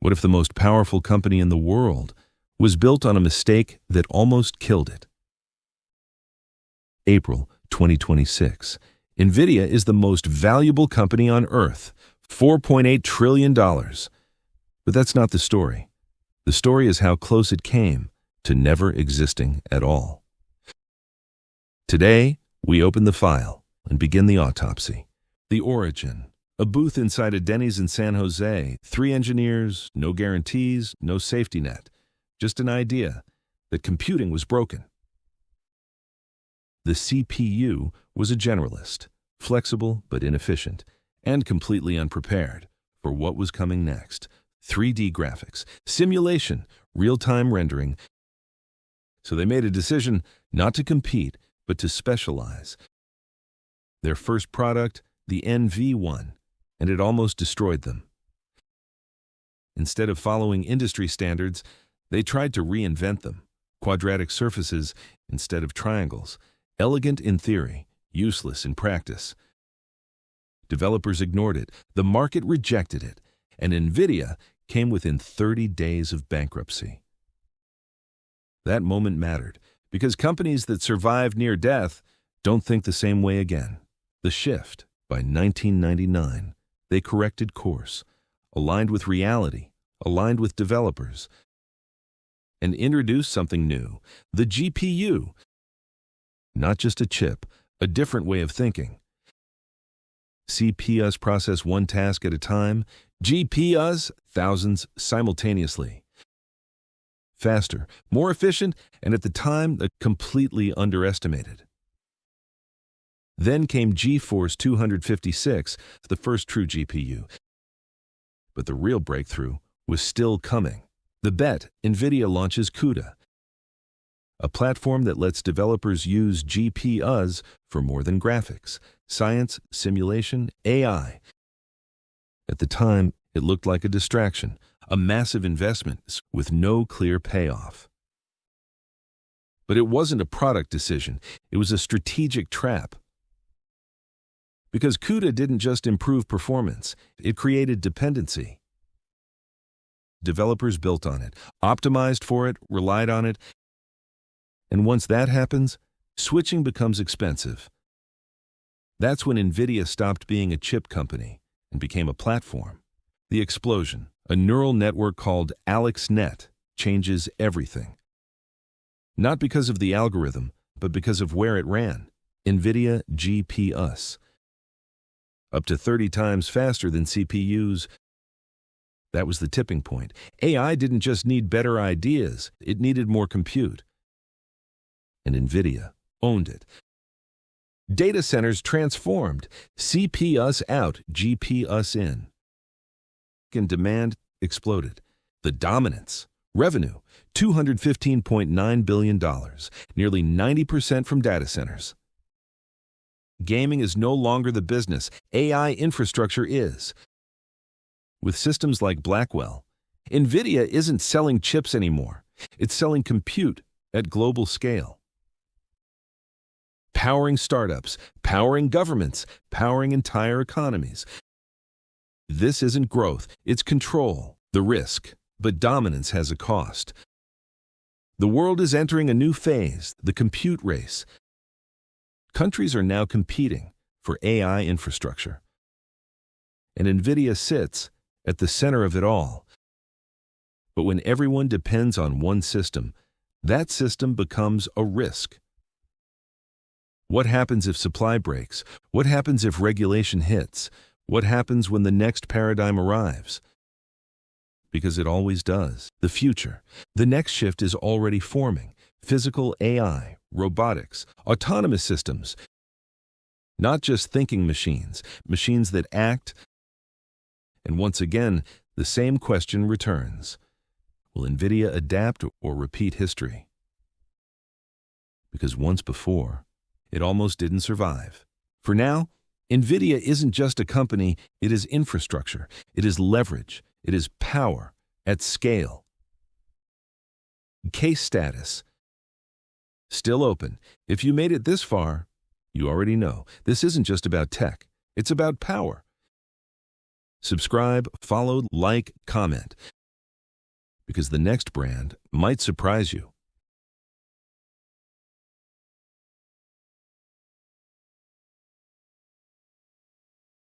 What if the most powerful company in the world was built on a mistake that almost killed it? April 2026. NVIDIA is the most valuable company on Earth, $4.8 trillion. But that's not the story. The story is how close it came to never existing at all. Today, we open the file and begin the autopsy. The origin. A booth inside a Denny's in San Jose. 3 engineers, no guarantees, no safety net. Just an idea that computing was broken. The CPU was a generalist, flexible but inefficient, and completely unprepared for what was coming next. 3D graphics, simulation, real-time rendering. So they made a decision not to compete, but to specialize. Their first product, the NV1, and it almost destroyed them. Instead of following industry standards, they tried to reinvent them. Quadratic surfaces instead of triangles. Elegant in theory, useless in practice. Developers ignored it, the market rejected it, and NVIDIA came within 30 days of bankruptcy. That moment mattered, because companies that survive near death don't think the same way again. The shift. By 1999, they corrected course, aligned with reality, aligned with developers, and introduced something new, the GPU. Not just a chip, a different way of thinking. CPUs process one task at a time, GPUs thousands simultaneously. Faster, more efficient, and at the time, completely underestimated. Then came GeForce 256, the first true GPU. But the real breakthrough was still coming. The bet, NVIDIA launches CUDA, a platform that lets developers use GPUs for more than graphics, science, simulation, AI. At the time, it looked like a distraction, a massive investment with no clear payoff. But it wasn't a product decision, it was a strategic trap. Because CUDA didn't just improve performance, it created dependency. Developers built on it, optimized for it, relied on it, and once that happens, switching becomes expensive. That's when NVIDIA stopped being a chip company and became a platform. The explosion, a neural network called AlexNet, changes everything. Not because of the algorithm, but because of where it ran. NVIDIA GPUs. Up to 30 times faster than CPUs. That was the tipping point. AI didn't just need better ideas, it needed more compute. And NVIDIA owned it. Data centers transformed, CPUs out, GPUs in. And demand exploded. The dominance. Revenue, $215.9 billion, nearly 90% from data centers. Gaming is no longer the business, AI infrastructure is. With systems like Blackwell, NVIDIA isn't selling chips anymore. It's selling compute at global scale. Powering startups, powering governments, powering entire economies. This isn't growth, it's control, the risk. But dominance has a cost. The world is entering a new phase, the compute race. Countries are now competing for AI infrastructure. And NVIDIA sits at the center of it all. But when everyone depends on one system, that system becomes a risk. What happens if supply breaks? What happens if regulation hits? What happens when the next paradigm arrives? Because it always does. The future. The next shift is already forming. Physical AI, robotics, autonomous systems. Not just thinking machines, machines that act. And once again, the same question returns. Will NVIDIA adapt or repeat history? Because once before, it almost didn't survive. For now, NVIDIA isn't just a company, it is infrastructure, it is leverage, it is power at scale. Case status. Still open. If you made it this far, you already know this isn't just about tech, it's about power. Subscribe, follow, like, comment. because the next brand might surprise you.